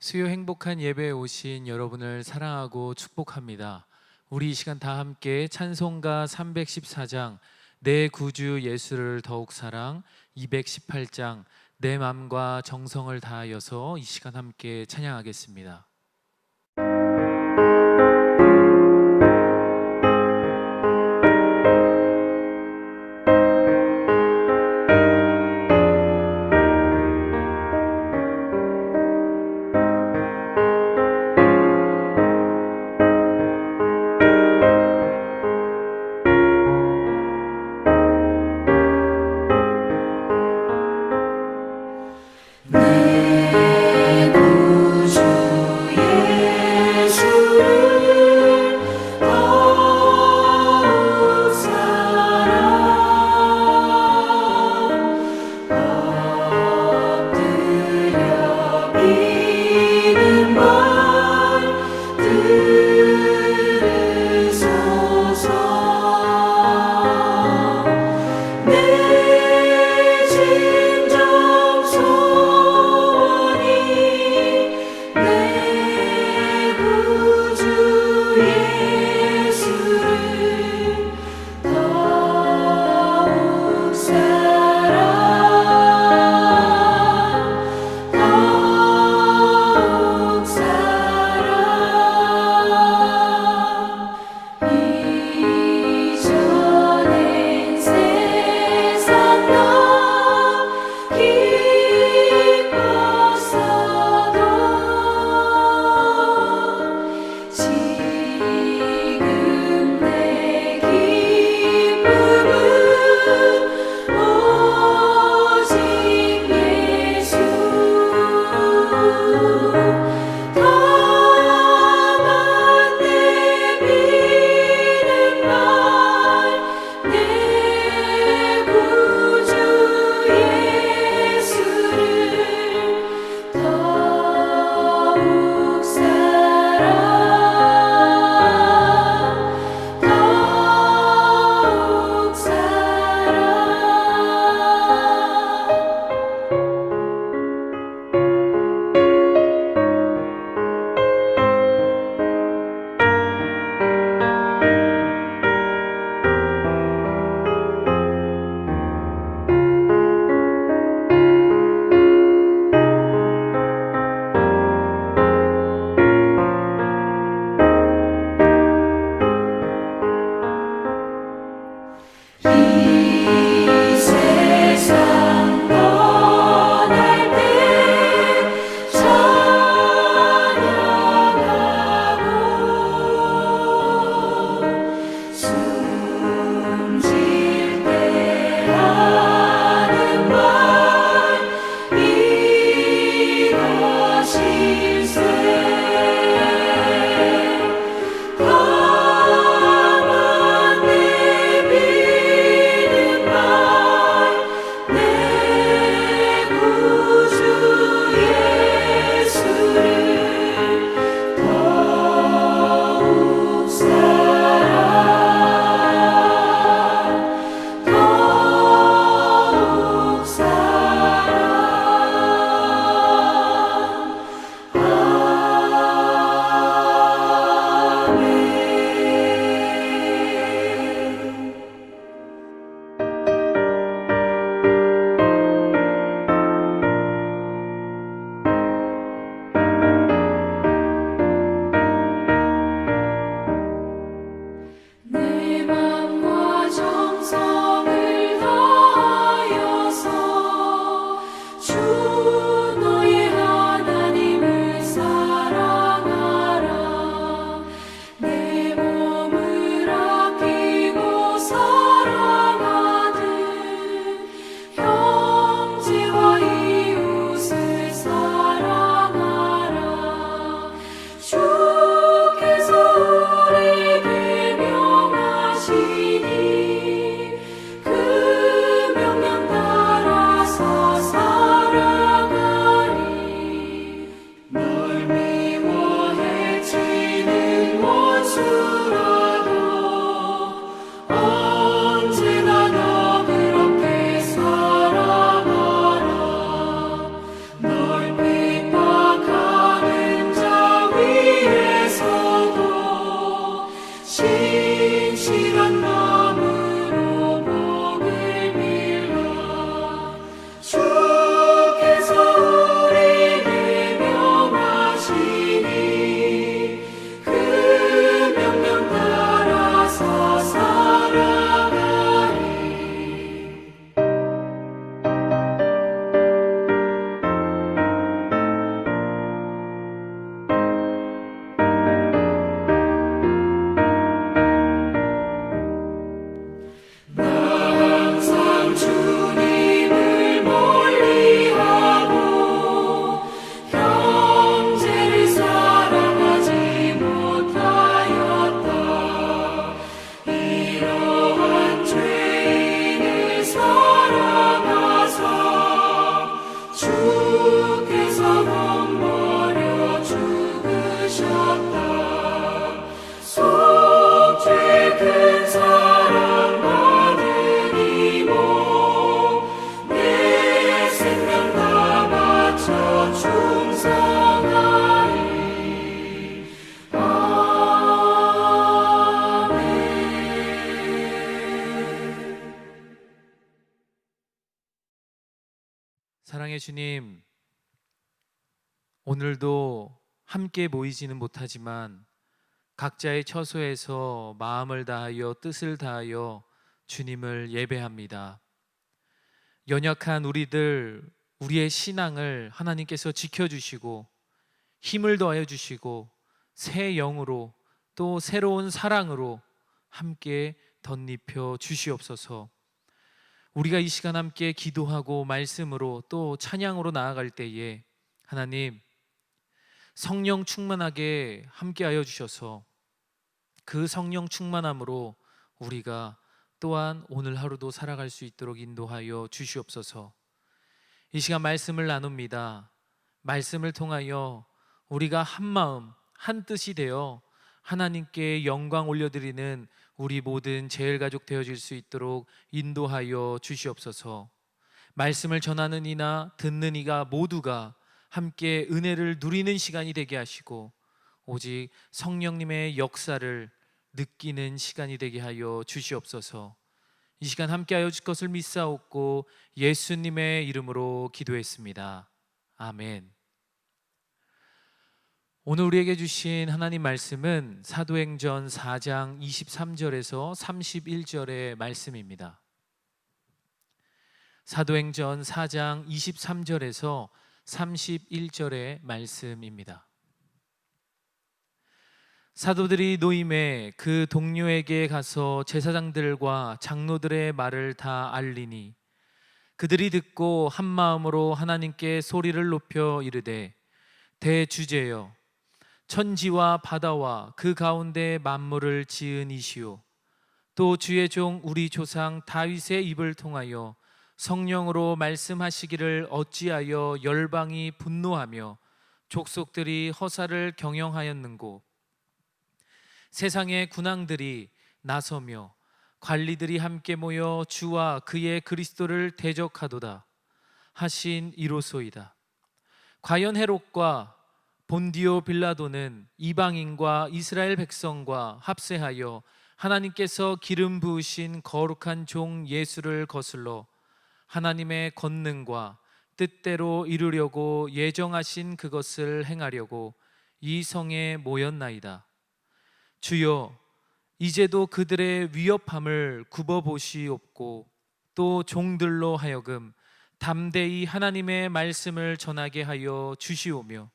수요 행복한 예배에 오신 여러분을 사랑하고 축복합니다. 우리 이 시간 다 함께 찬송가 314장 내 구주 예수를 더욱 사랑, 218장 내 맘과 정성을 다하여서 이 시간 함께 찬양하겠습니다. 내 구주 주께서 몸버려 죽으셨다. 속죄 큰 사랑 받으리고 내 생명 다 바쳐 충성하리. 아멘. 사랑의 주님, 오늘도 함께 모이지는 못하지만 각자의 처소에서 마음을 다하여 뜻을 다하여 주님을 예배합니다. 연약한 우리의 신앙을 하나님께서 지켜주시고 힘을 더하여 주시고 새 영으로 또 새로운 사랑으로 함께 덧입혀 주시옵소서. 우리가 이 시간 함께 기도하고 말씀으로 또 찬양으로 나아갈 때에 하나님 성령 충만하게 함께하여 주셔서 그 성령 충만함으로 우리가 또한 오늘 하루도 살아갈 수 있도록 인도하여 주시옵소서. 이 시간 말씀을 나눕니다. 말씀을 통하여 우리가 한 마음 한 뜻이 되어 하나님께 영광 올려드리는 우리 모든 제일가족 되어질 수 있도록 인도하여 주시옵소서. 말씀을 전하는 이나 듣는 이가 모두가 함께 은혜를 누리는 시간이 되게 하시고 오직 성령님의 역사를 느끼는 시간이 되게 하여 주시옵소서. 이 시간 함께하여 줄 것을 믿사옵고 예수님의 이름으로 기도했습니다. 아멘. 오늘 우리에게 주신 하나님 말씀은 사도행전 4장 23절에서 31절의 말씀입니다. 사도행전 4장 23절에서 31절의 말씀입니다. 사도들이 노임에 그 동료에게 가서 제사장들과 장로들의 말을 다 알리니 그들이 듣고 한 마음으로 하나님께 소리를 높여 이르되 대주제여 천지와 바다와 그 가운데 만물을 지은 이시오 또 주의 종 우리 조상 다윗의 입을 통하여 성령으로 말씀하시기를 어찌하여 열방이 분노하며 족속들이 허사를 경영하였는고 세상의 군왕들이 나서며 관리들이 함께 모여 주와 그의 그리스도를 대적하도다 하신 이로소이다. 과연 헤롯과 본디오 빌라도는 이방인과 이스라엘 백성과 합세하여 하나님께서 기름 부으신 거룩한 종 예수를 거슬러 하나님의 권능과 뜻대로 이루려고 예정하신 그것을 행하려고 이 성에 모였나이다. 주여 이제도 그들의 위협함을 굽어보시옵고 또 종들로 하여금 담대히 하나님의 말씀을 전하게 하여 주시오며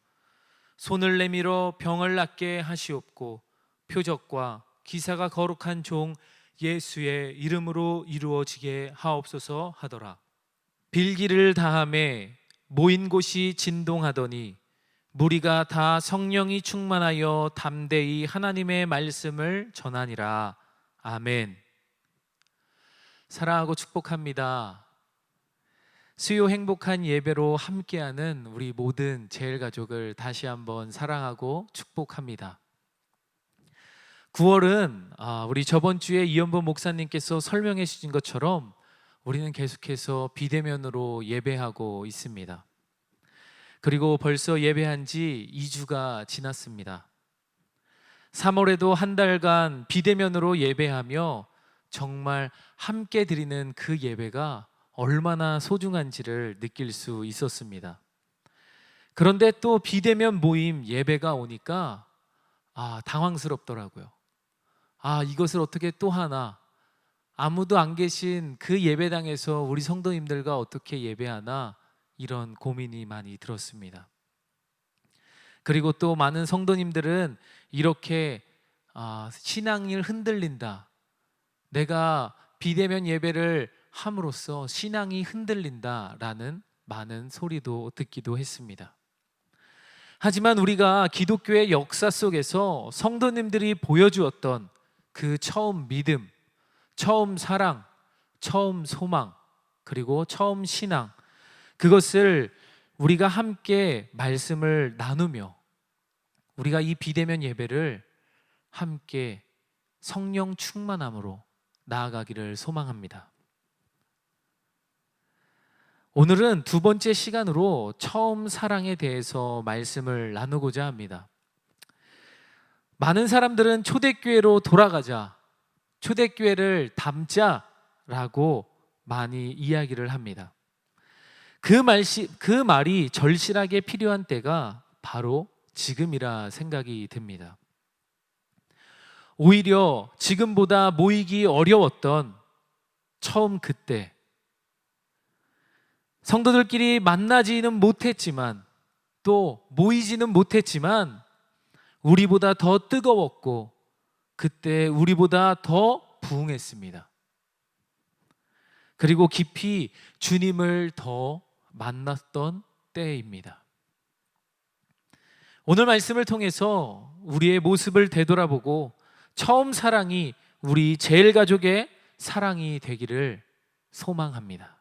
손을 내밀어 병을 낫게 하시옵고 표적과 기사가 거룩한 종 예수의 이름으로 이루어지게 하옵소서 하더라. 빌기를 다함에 모인 곳이 진동하더니 무리가 다 성령이 충만하여 담대히 하나님의 말씀을 전하니라. 아멘. 사랑하고 축복합니다. 수요 행복한 예배로 함께하는 우리 모든 제일가족을 다시 한번 사랑하고 축복합니다. 9월은 우리 저번 주에 이현보 목사님께서 설명해 주신 것처럼 우리는 계속해서 비대면으로 예배하고 있습니다. 그리고 벌써 예배한 지 2주가 지났습니다. 3월에도 한 달간 비대면으로 예배하며 정말 함께 드리는 그 예배가 얼마나 소중한지를 느낄 수 있었습니다. 그런데 또 비대면 모임 예배가 오니까 당황스럽더라고요. 이것을 어떻게 또 하나, 아무도 안 계신 그 예배당에서 우리 성도님들과 어떻게 예배하나, 이런 고민이 많이 들었습니다. 그리고 또 많은 성도님들은 이렇게 신앙이 흔들린다, 내가 비대면 예배를 함으로써 신앙이 흔들린다라는 많은 소리도 듣기도 했습니다. 하지만 우리가 기독교의 역사 속에서 성도님들이 보여주었던 그 처음 믿음, 처음 사랑, 처음 소망, 그리고 처음 신앙, 그것을 우리가 함께 말씀을 나누며 우리가 이 비대면 예배를 함께 성령 충만함으로 나아가기를 소망합니다. 오늘은 두 번째 시간으로 처음 사랑에 대해서 말씀을 나누고자 합니다. 많은 사람들은 초대교회로 돌아가자, 초대교회를 담자라고 많이 이야기를 합니다. 그 말이 절실하게 필요한 때가 바로 지금이라 생각이 듭니다. 오히려 지금보다 모이기 어려웠던 처음 그때, 성도들끼리 만나지는 못했지만 또 모이지는 못했지만 우리보다 더 뜨거웠고 그때 우리보다 더 부흥했습니다. 그리고 깊이 주님을 더 만났던 때입니다. 오늘 말씀을 통해서 우리의 모습을 되돌아보고 처음 사랑이 우리 제일 가족의 사랑이 되기를 소망합니다.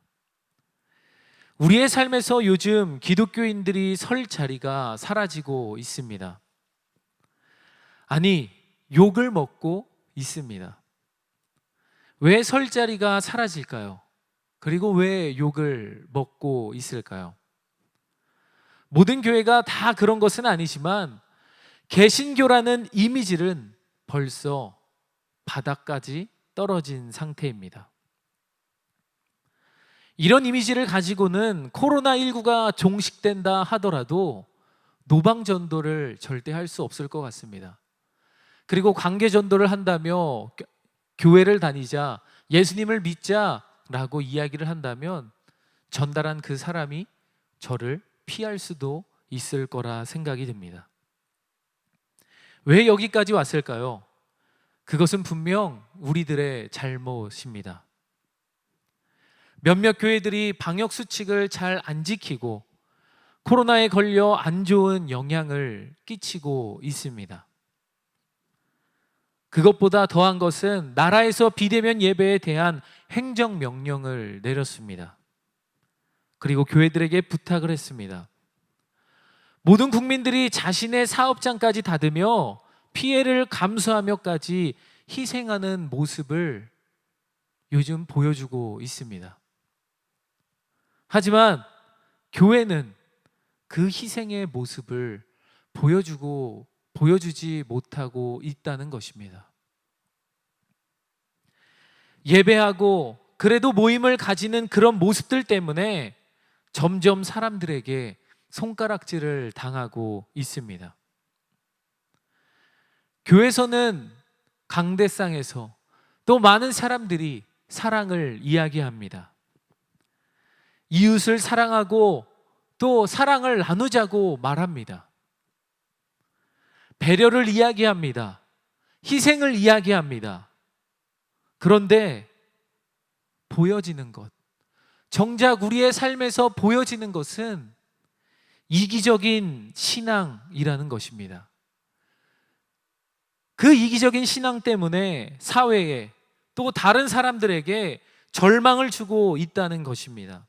우리의 삶에서 요즘 기독교인들이 설 자리가 사라지고 있습니다. 아니, 욕을 먹고 있습니다. 왜 설 자리가 사라질까요? 그리고 왜 욕을 먹고 있을까요? 모든 교회가 다 그런 것은 아니지만 개신교라는 이미지는 벌써 바닥까지 떨어진 상태입니다. 이런 이미지를 가지고는 코로나19가 종식된다 하더라도 노방전도를 절대 할 수 없을 것 같습니다. 그리고 관계전도를 한다며 교회를 다니자, 예수님을 믿자라고 이야기를 한다면 전달한 그 사람이 저를 피할 수도 있을 거라 생각이 듭니다. 왜 여기까지 왔을까요? 그것은 분명 우리들의 잘못입니다. 몇몇 교회들이 방역 수칙을 잘 안 지키고 코로나에 걸려 안 좋은 영향을 끼치고 있습니다. 그것보다 더한 것은 나라에서 비대면 예배에 대한 행정명령을 내렸습니다. 그리고 교회들에게 부탁을 했습니다. 모든 국민들이 자신의 사업장까지 닫으며 피해를 감수하며까지 희생하는 모습을 요즘 보여주고 있습니다. 하지만 교회는 그 희생의 모습을 보여주지 못하고 있다는 것입니다. 예배하고 그래도 모임을 가지는 그런 모습들 때문에 점점 사람들에게 손가락질을 당하고 있습니다. 교회에서는 강대상에서 또 많은 사람들이 사랑을 이야기합니다. 이웃을 사랑하고 또 사랑을 나누자고 말합니다. 배려를 이야기합니다. 희생을 이야기합니다. 그런데 보여지는 것, 정작 우리의 삶에서 보여지는 것은 이기적인 신앙이라는 것입니다. 그 이기적인 신앙 때문에 사회에 또 다른 사람들에게 절망을 주고 있다는 것입니다.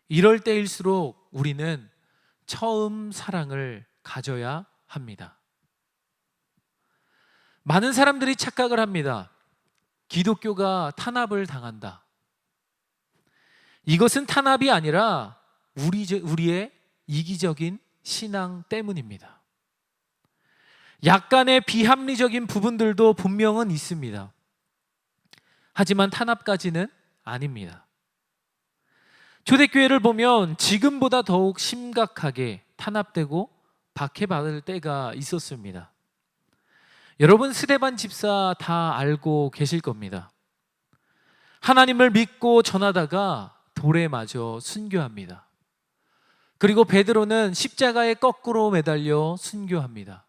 이럴 때일수록 우리는 처음 사랑을 가져야 합니다. 많은 사람들이 착각을 합니다. 기독교가 탄압을 당한다. 이것은 탄압이 아니라 우리의 이기적인 신앙 때문입니다. 약간의 비합리적인 부분들도 분명은 있습니다. 하지만 탄압까지는 아닙니다. 초대교회를 보면 지금보다 더욱 심각하게 탄압되고 박해받을 때가 있었습니다. 여러분, 스데반 집사 다 알고 계실 겁니다. 하나님을 믿고 전하다가 돌에 맞아 순교합니다. 그리고 베드로는 십자가에 거꾸로 매달려 순교합니다.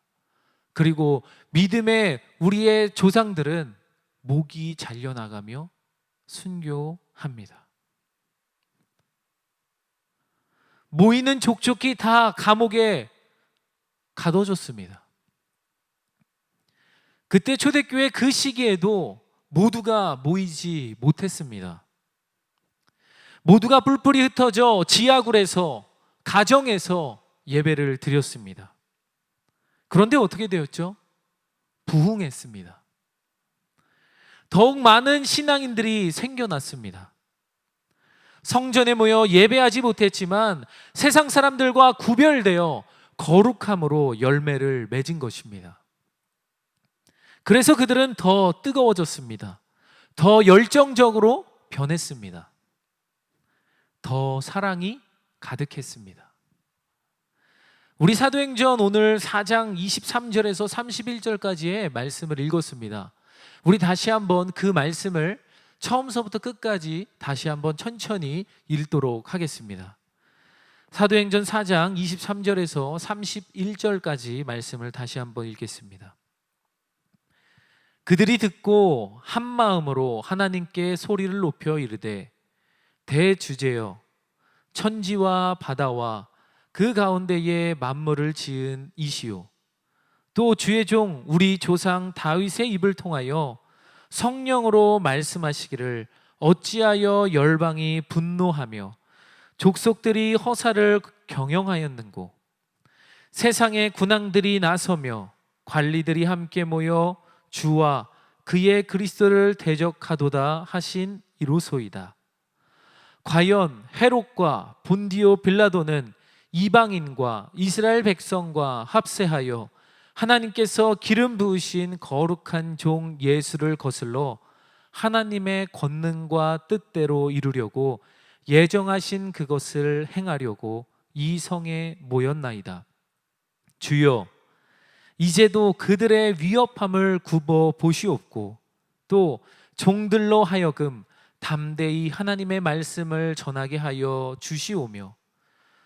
그리고 믿음의 우리의 조상들은 목이 잘려나가며 순교합니다. 모이는 족족이 다 감옥에 가둬졌습니다. 그때 초대교회 그 시기에도 모두가 모이지 못했습니다. 모두가 뿔뿔이 흩어져 지하굴에서, 가정에서 예배를 드렸습니다. 그런데 어떻게 되었죠? 부흥했습니다. 더욱 많은 신앙인들이 생겨났습니다. 성전에 모여 예배하지 못했지만 세상 사람들과 구별되어 거룩함으로 열매를 맺은 것입니다. 그래서 그들은 더 뜨거워졌습니다. 더 열정적으로 변했습니다. 더 사랑이 가득했습니다. 우리 사도행전 오늘 4장 23절에서 31절까지의 말씀을 읽었습니다. 우리 다시 한번 그 말씀을 처음서부터 끝까지 다시 한번 천천히 읽도록 하겠습니다. 사도행전 4장 23절에서 31절까지 말씀을 다시 한번 읽겠습니다. 그들이 듣고 한 마음으로 하나님께 소리를 높여 이르되 대주제여 천지와 바다와 그 가운데에 만물을 지은 이시오 또 주의 종 우리 조상 다윗의 입을 통하여 성령으로 말씀하시기를 어찌하여 열방이 분노하며 족속들이 허사를 경영하였는고 세상의 군왕들이 나서며 관리들이 함께 모여 주와 그의 그리스도를 대적하도다 하신 이로소이다. 과연 헤롯과 본디오 빌라도는 이방인과 이스라엘 백성과 합세하여 하나님께서 기름 부으신 거룩한 종 예수를 거슬러 하나님의 권능과 뜻대로 이루려고 예정하신 그것을 행하려고 이 성에 모였나이다. 주여 이제도 그들의 위협함을 굽어 보시옵고 또 종들로 하여금 담대히 하나님의 말씀을 전하게 하여 주시오며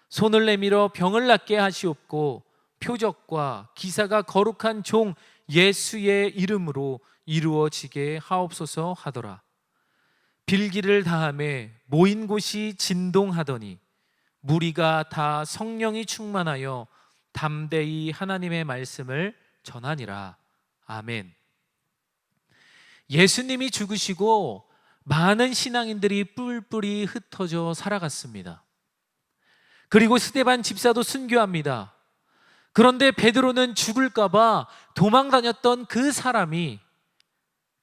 손을 내밀어 병을 낫게 하시옵고 표적과 기사가 거룩한 종 예수의 이름으로 이루어지게 하옵소서 하더라. 빌기를 다함에 모인 곳이 진동하더니 무리가 다 성령이 충만하여 담대히 하나님의 말씀을 전하니라. 아멘. 예수님이 죽으시고 많은 신앙인들이 뿔뿔이 흩어져 살아갔습니다. 그리고 스데반 집사도 순교합니다. 그런데 베드로는 죽을까봐 도망다녔던 그 사람이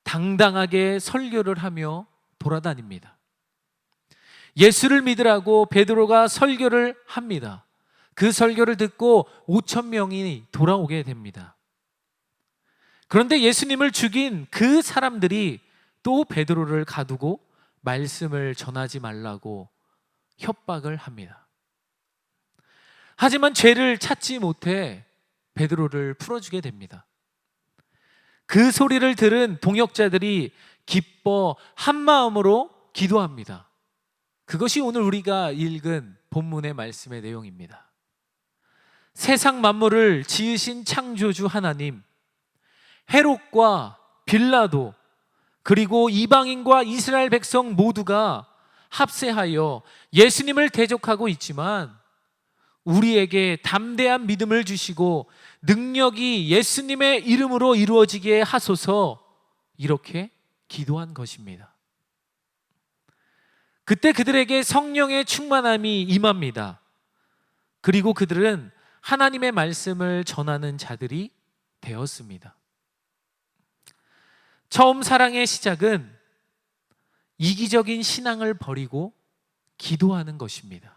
당당하게 설교를 하며 돌아다닙니다. 예수를 믿으라고 베드로가 설교를 합니다. 그 설교를 듣고 5천 명이 돌아오게 됩니다. 그런데 예수님을 죽인 그 사람들이 또 베드로를 가두고 말씀을 전하지 말라고 협박을 합니다. 하지만 죄를 찾지 못해 베드로를 풀어주게 됩니다. 그 소리를 들은 동역자들이 기뻐 한 마음으로 기도합니다. 그것이 오늘 우리가 읽은 본문의 말씀의 내용입니다. 세상 만물을 지으신 창조주 하나님, 헤롯과 빌라도 그리고 이방인과 이스라엘 백성 모두가 합세하여 예수님을 대적하고 있지만 우리에게 담대한 믿음을 주시고 능력이 예수님의 이름으로 이루어지게 하소서 이렇게 기도한 것입니다. 그때 그들에게 성령의 충만함이 임합니다. 그리고 그들은 하나님의 말씀을 전하는 자들이 되었습니다. 처음 사랑의 시작은 이기적인 신앙을 버리고 기도하는 것입니다.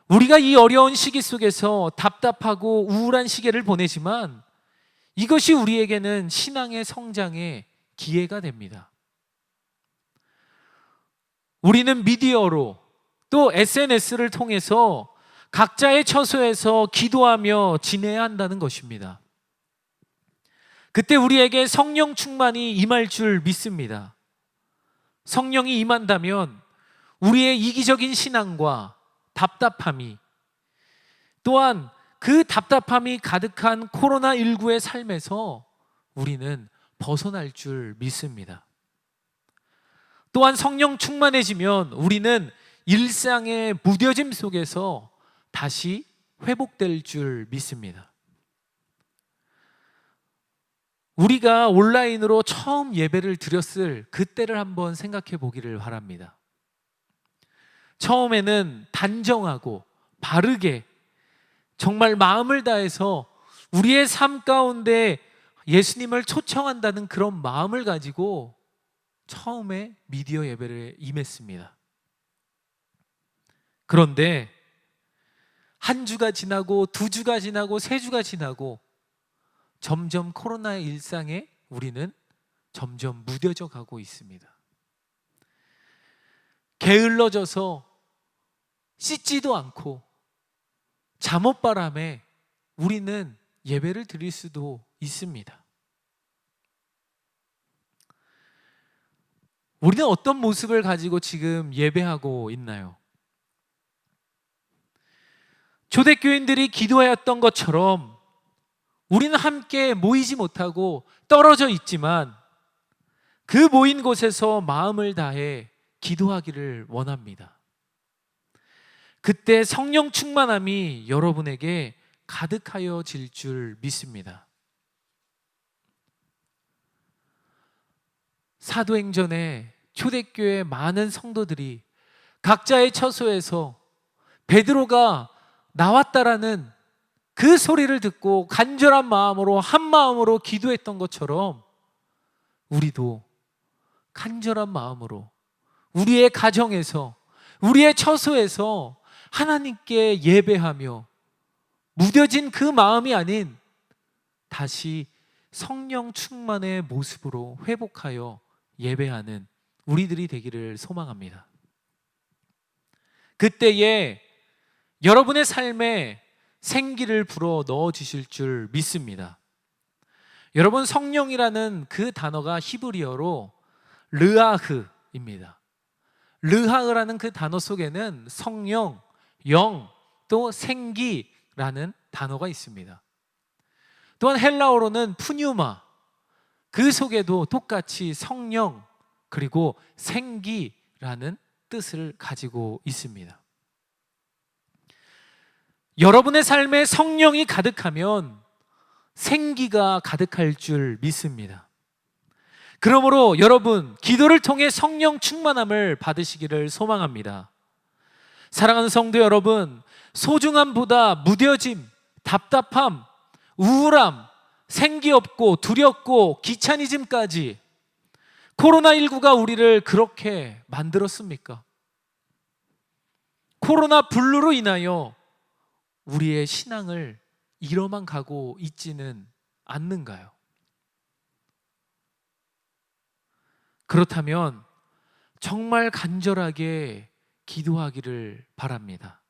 우리가 이 어려운 시기 속에서 답답하고 우울한 시기를 보내지만 이것이 우리에게는 신앙의 성장의 기회가 됩니다. 우리는 미디어로 또 SNS를 통해서 각자의 처소에서 기도하며 지내야 한다는 것입니다. 그때 우리에게 성령 충만이 임할 줄 믿습니다. 성령이 임한다면 우리의 이기적인 신앙과 답답함이 또한 그 답답함이 가득한 코로나19의 삶에서 우리는 벗어날 줄 믿습니다. 또한 성령 충만해지면 우리는 일상의 무뎌짐 속에서 다시 회복될 줄 믿습니다. 우리가 온라인으로 처음 예배를 드렸을 그때를 한번 생각해 보기를 바랍니다. 처음에는 단정하고 바르게 정말 마음을 다해서 우리의 삶 가운데 예수님을 초청한다는 그런 마음을 가지고 처음에 미디어 예배를 임했습니다. 그런데 한 주가 지나고 두 주가 지나고 세 주가 지나고 점점 코로나의 일상에 우리는 점점 무뎌져 가고 있습니다. 게을러져서 씻지도 않고 잠옷바람에 우리는 예배를 드릴 수도 있습니다. 우리는 어떤 모습을 가지고 지금 예배하고 있나요? 초대교인들이 기도하였던 것처럼 우리는 함께 모이지 못하고 떨어져 있지만 그 모인 곳에서 마음을 다해 기도하기를 원합니다. 그때 성령 충만함이 여러분에게 가득하여질 줄 믿습니다. 사도행전에 초대교회 많은 성도들이 각자의 처소에서 베드로가 나왔다라는 그 소리를 듣고 간절한 마음으로 한 마음으로 기도했던 것처럼 우리도 간절한 마음으로 우리의 가정에서 우리의 처소에서 하나님께 예배하며 무뎌진 그 마음이 아닌 다시 성령 충만의 모습으로 회복하여 예배하는 우리들이 되기를 소망합니다. 그때에 여러분의 삶에 생기를 불어 넣어 주실 줄 믿습니다. 여러분, 성령이라는 그 단어가 히브리어로 르아흐입니다. 르하흐라는 그 단어 속에는 성령, 영, 또 생기라는 단어가 있습니다. 또한 헬라어로는 푸뉴마, 그 속에도 똑같이 성령 그리고 생기라는 뜻을 가지고 있습니다. 여러분의 삶에 성령이 가득하면 생기가 가득할 줄 믿습니다. 그러므로 여러분, 기도를 통해 성령 충만함을 받으시기를 소망합니다. 사랑하는 성도 여러분, 소중함보다 무뎌짐, 답답함, 우울함, 생기 없고 두렵고 귀차니즘까지 코로나19가 우리를 그렇게 만들었습니까? 코로나 블루로 인하여 우리의 신앙을 잃어만 가고 있지는 않는가요? 그렇다면 정말 간절하게 기도하기를 바랍니다.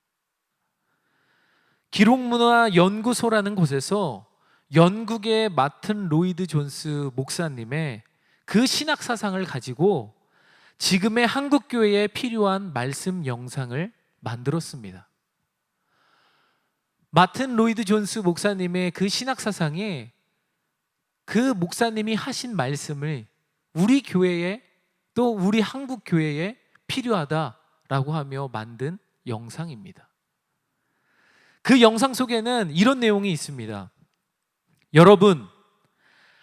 기록문화연구소라는 곳에서 영국의 마튼 로이드 존스 목사님의 그 신학 사상을 가지고 지금의 한국 교회에 필요한 말씀 영상을 만들었습니다. 마튼 로이드 존스 목사님의 그 신학 사상에 그 목사님이 하신 말씀을 우리 교회에 또 우리 한국 교회에 필요하다라고 하며 만든 영상입니다. 그 영상 속에는 이런 내용이 있습니다. 여러분,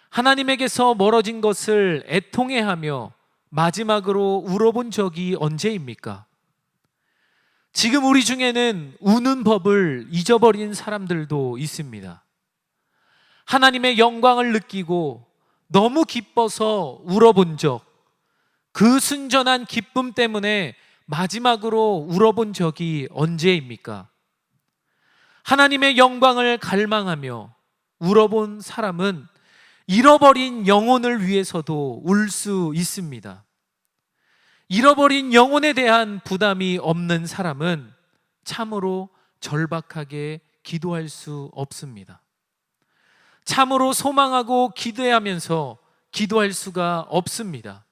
하나님에게서 멀어진 것을 애통해하며 마지막으로 울어본 적이 언제입니까? 지금 우리 중에는 우는 법을 잊어버린 사람들도 있습니다. 하나님의 영광을 느끼고 너무 기뻐서 울어본 적, 그 순전한 기쁨 때문에 마지막으로 울어본 적이 언제입니까? 하나님의 영광을 갈망하며 울어본 사람은 잃어버린 영혼을 위해서도 울 수 있습니다. 잃어버린 영혼에 대한 부담이 없는 사람은 참으로 절박하게 기도할 수 없습니다. 참으로 소망하고 기도하면서 기도할 수가 없습니다.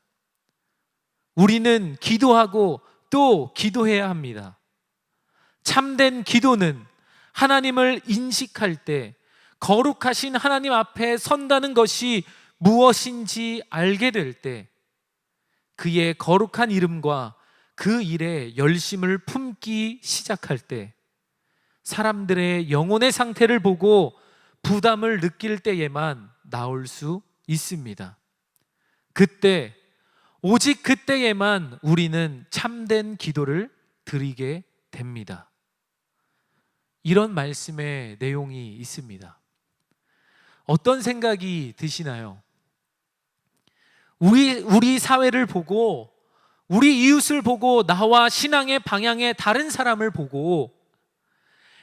우리는 기도하고 또 기도해야 합니다. 참된 기도는 하나님을 인식할 때 거룩하신 하나님 앞에 선다는 것이 무엇인지 알게 될 때 그의 거룩한 이름과 그 일에 열심을 품기 시작할 때 사람들의 영혼의 상태를 보고 부담을 느낄 때에만 나올 수 있습니다. 그때, 오직 그때에만 우리는 참된 기도를 드리게 됩니다. 이런 말씀의 내용이 있습니다. 어떤 생각이 드시나요? 우리 사회를 보고, 우리 이웃을 보고, 나와 신앙의 방향의 다른 사람을 보고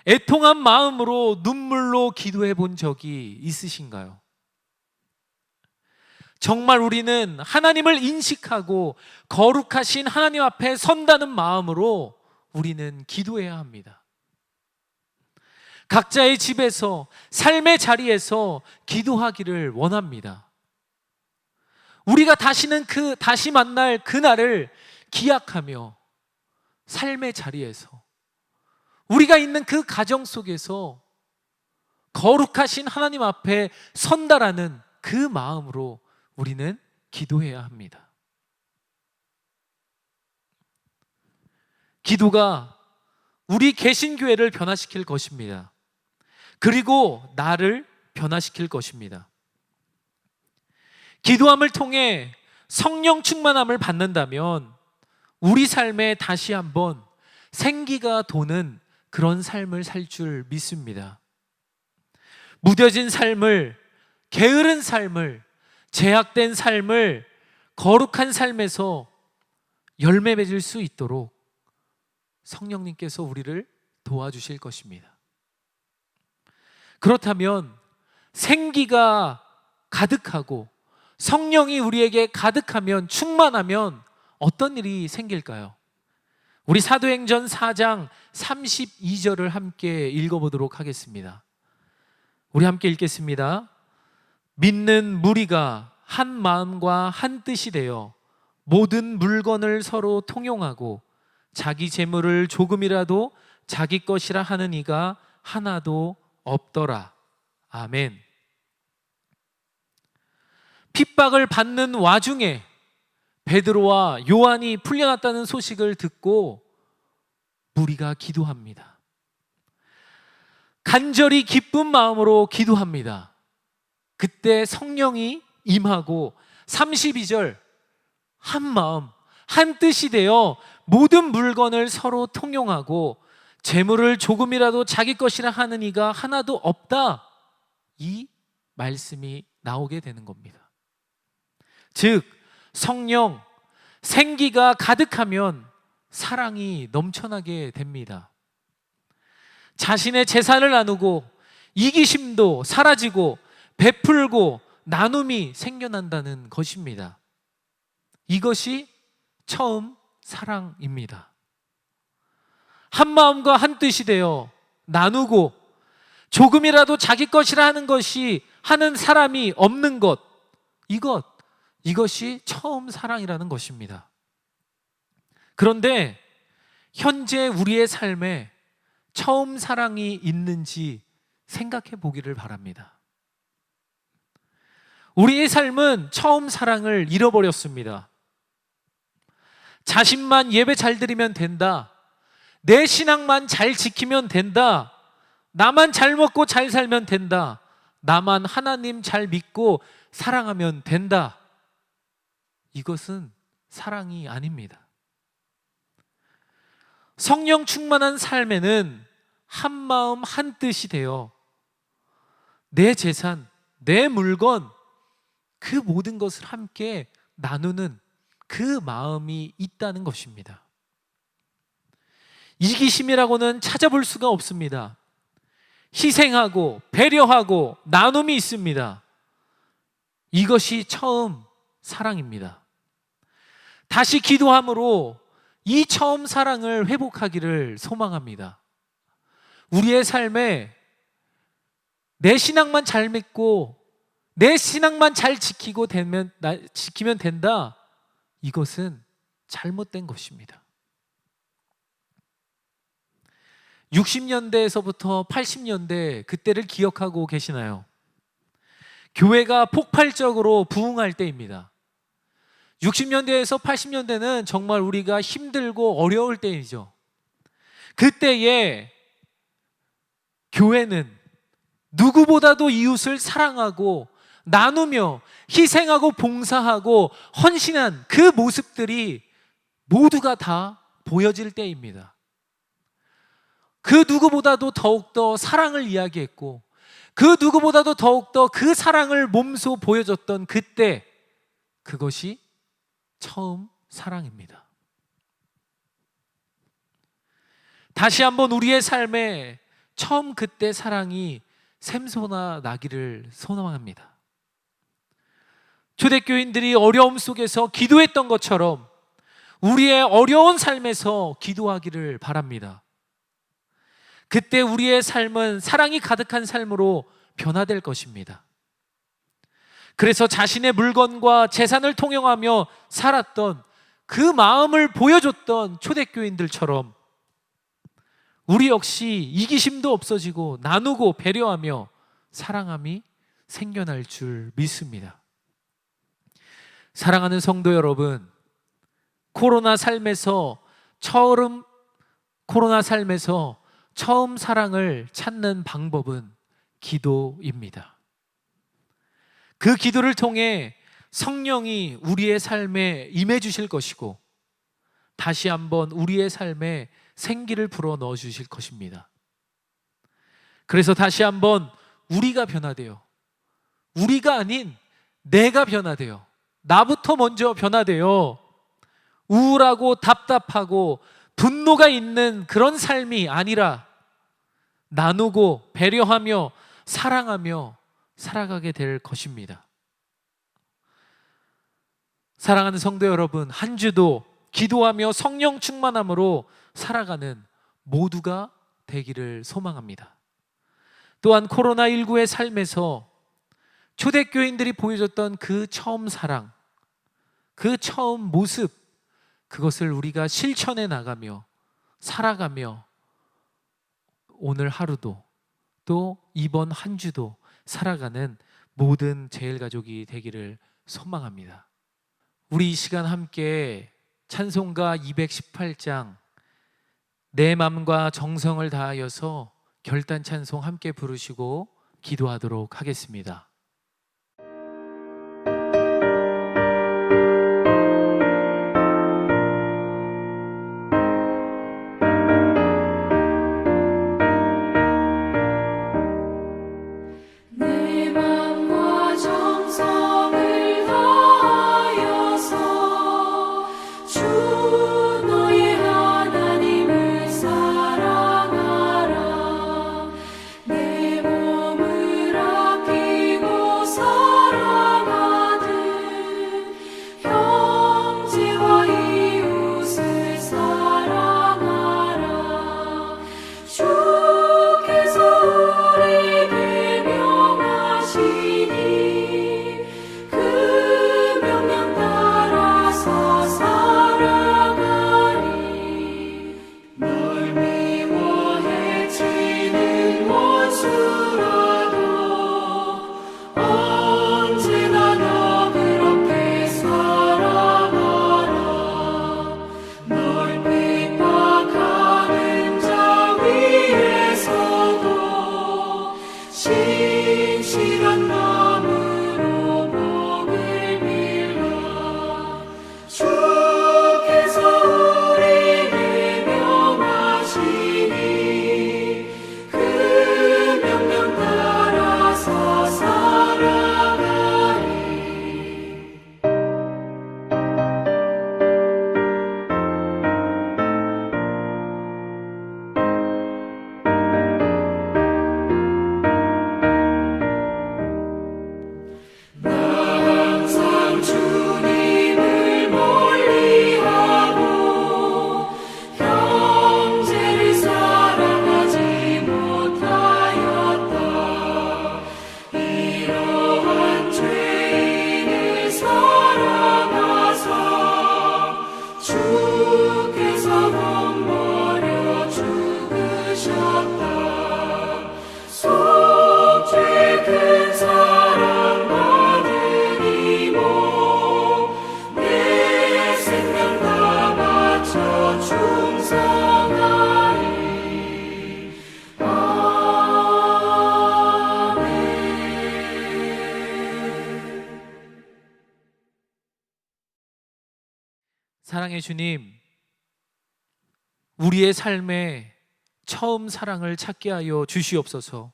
애통한 마음으로 눈물로 기도해 본 적이 있으신가요? 정말 우리는 하나님을 인식하고 거룩하신 하나님 앞에 선다는 마음으로 우리는 기도해야 합니다. 각자의 집에서, 삶의 자리에서 기도하기를 원합니다. 우리가 다시 만날 그날을 기약하며 삶의 자리에서, 우리가 있는 그 가정 속에서 거룩하신 하나님 앞에 선다라는 그 마음으로 우리는 기도해야 합니다. 기도가 우리 개신교회를 변화시킬 것입니다. 그리고 나를 변화시킬 것입니다. 기도함을 통해 성령 충만함을 받는다면 우리 삶에 다시 한번 생기가 도는 그런 삶을 살 줄 믿습니다. 무뎌진 삶을, 게으른 삶을, 제약된 삶을 거룩한 삶에서 열매 맺을 수 있도록 성령님께서 우리를 도와주실 것입니다. 그렇다면 생기가 가득하고 성령이 우리에게 가득하면, 충만하면 어떤 일이 생길까요? 우리 사도행전 4장 32절을 함께 읽어보도록 하겠습니다. 우리 함께 읽겠습니다. 믿는 무리가 한 마음과 한 뜻이 되어 모든 물건을 서로 통용하고 자기 재물을 조금이라도 자기 것이라 하는 이가 하나도 없더라. 아멘. 핍박을 받는 와중에 베드로와 요한이 풀려났다는 소식을 듣고 무리가 기도합니다. 간절히 기쁜 마음으로 기도합니다. 그때 성령이 임하고 32절, 한 마음, 한 뜻이 되어 모든 물건을 서로 통용하고 재물을 조금이라도 자기 것이라 하는 이가 하나도 없다. 이 말씀이 나오게 되는 겁니다. 즉 성령, 생기가 가득하면 사랑이 넘쳐나게 됩니다. 자신의 재산을 나누고 이기심도 사라지고 베풀고 나눔이 생겨난다는 것입니다. 이것이 처음 사랑입니다. 한 마음과 한 뜻이 되어 나누고 조금이라도 자기 것이라 하는 사람이 없는 것, 이것이 처음 사랑이라는 것입니다. 그런데 현재 우리의 삶에 처음 사랑이 있는지 생각해 보기를 바랍니다. 우리의 삶은 처음 사랑을 잃어버렸습니다. 자신만 예배 잘 드리면 된다. 내 신앙만 잘 지키면 된다. 나만 잘 먹고 잘 살면 된다. 나만 하나님 잘 믿고 사랑하면 된다. 이것은 사랑이 아닙니다. 성령 충만한 삶에는 한 마음 한 뜻이 되어 내 재산, 내 물건, 그 모든 것을 함께 나누는 그 마음이 있다는 것입니다. 이기심이라고는 찾아볼 수가 없습니다. 희생하고 배려하고 나눔이 있습니다. 이것이 처음 사랑입니다. 다시 기도함으로 이 처음 사랑을 회복하기를 소망합니다. 우리의 삶에 내 신앙만 잘 믿고 내 신앙만 잘 지키면 된다. 이것은 잘못된 것입니다. 60년대에서부터 80년대 그때를 기억하고 계시나요? 교회가 폭발적으로 부흥할 때입니다. 60년대에서 80년대는 정말 우리가 힘들고 어려울 때이죠. 그때에 교회는 누구보다도 이웃을 사랑하고 나누며 희생하고 봉사하고 헌신한 그 모습들이 모두가 다 보여질 때입니다. 그 누구보다도 더욱더 사랑을 이야기했고 그 누구보다도 더욱더 그 사랑을 몸소 보여줬던 그때, 그것이 처음 사랑입니다. 다시 한번 우리의 삶에 처음 그때 사랑이 샘솟아 나기를 소망합니다. 초대교인들이 어려움 속에서 기도했던 것처럼 우리의 어려운 삶에서 기도하기를 바랍니다. 그때 우리의 삶은 사랑이 가득한 삶으로 변화될 것입니다. 그래서 자신의 물건과 재산을 통용하며 살았던 그 마음을 보여줬던 초대교인들처럼 우리 역시 이기심도 없어지고 나누고 배려하며 사랑함이 생겨날 줄 믿습니다. 사랑하는 성도 여러분, 코로나 삶에서 처음 사랑을 찾는 방법은 기도입니다. 그 기도를 통해 성령이 우리의 삶에 임해 주실 것이고 다시 한번 우리의 삶에 생기를 불어 넣어 주실 것입니다. 그래서 다시 한번 우리가 변화되어, 우리가 아닌 내가 변화되어, 나부터 먼저 변화되어 우울하고 답답하고 분노가 있는 그런 삶이 아니라 나누고 배려하며 사랑하며 살아가게 될 것입니다. 사랑하는 성도 여러분, 한 주도 기도하며 성령 충만함으로 살아가는 모두가 되기를 소망합니다. 또한 코로나19의 삶에서 초대교인들이 보여줬던 그 처음 사랑, 그 처음 모습, 그것을 우리가 실천해 나가며 살아가며 오늘 하루도 또 이번 한 주도 살아가는 모든 제일가족이 되기를 소망합니다. 우리 이 시간 함께 찬송가 218장 내 맘과 정성을 다하여서 결단 찬송 함께 부르시고 기도하도록 하겠습니다. 내 맘과 정성을 다하여서 주 너의 하나님을 사랑하라. 내 몸을 아끼고 사랑하듯 형제와 이웃을 사랑하라. 주께서 우리에게 명하시니 그 명령 따라서 살아가리. 널 미워해 치는 원수라도 언제나 너그럽게 살아가라. 널 핍박하는 자 위에서도 신실한 마음으로 복을 빌라. 주께서 우리에게 명하시니 그 명령 따라서 살아가리. 나 항상 주님을 멀리하고 형제를 사랑하지 못하였다. 이러한 죄인을 사랑하사 주께서 몸버려 죽으셨다. 속죄 큰 사랑 받은 이모 내 생명 다 바쳐 충성하리. 아멘. 사랑의 주님, 우리의 삶에 처음 사랑을 찾게 하여 주시옵소서.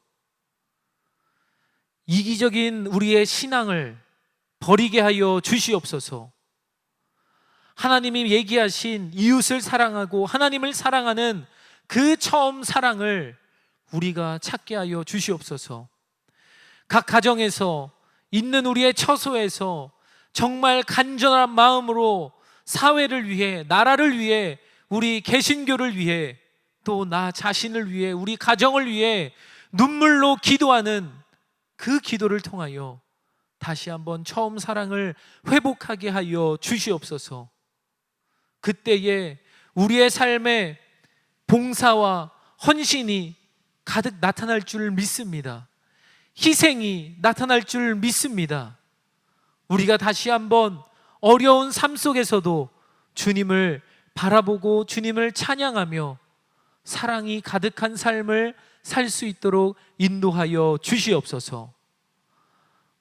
이기적인 우리의 신앙을 버리게 하여 주시옵소서. 하나님이 얘기하신 이웃을 사랑하고 하나님을 사랑하는 그 처음 사랑을 우리가 찾게 하여 주시옵소서. 각 가정에서 있는 우리의 처소에서 정말 간절한 마음으로 사회를 위해, 나라를 위해, 우리 개신교를 위해, 또 나 자신을 위해, 우리 가정을 위해 눈물로 기도하는 그 기도를 통하여 다시 한번 처음 사랑을 회복하게 하여 주시옵소서. 그때에 우리의 삶에 봉사와 헌신이 가득 나타날 줄 믿습니다. 희생이 나타날 줄 믿습니다. 우리가 다시 한번 어려운 삶 속에서도 주님을 바라보고 주님을 찬양하며 사랑이 가득한 삶을 살 수 있도록 인도하여 주시옵소서.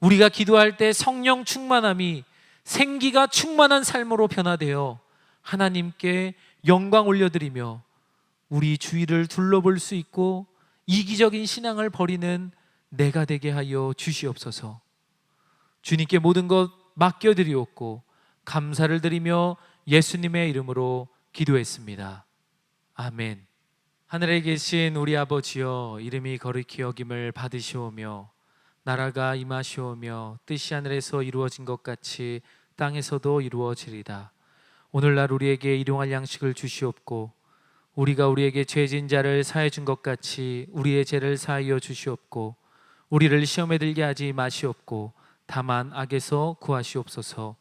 우리가 기도할 때 성령 충만함이 생기가 충만한 삶으로 변화되어 하나님께 영광 올려드리며 우리 주위를 둘러볼 수 있고 이기적인 신앙을 버리는 내가 되게 하여 주시옵소서. 주님께 모든 것 맡겨드리옵고 감사를 드리며 예수님의 이름으로 기도했습니다. 아멘. 하늘에 계신 우리 아버지여, 이름이 거룩히 여김을 받으시오며 나라가 임하시오며 뜻이 하늘에서 이루어진 것 같이 땅에서도 이루어지리다. 오늘날 우리에게 일용할 양식을 주시옵고 우리가 우리에게 죄진 자를 사해 준 것 같이 우리의 죄를 사하여 주시옵고 우리를 시험에 들게 하지 마시옵고 다만 악에서 구하시옵소서.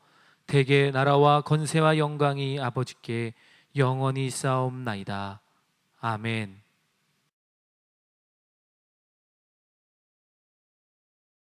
대개 나라와 권세와 영광이 아버지께 영원히 쌓옵나이다. 아멘.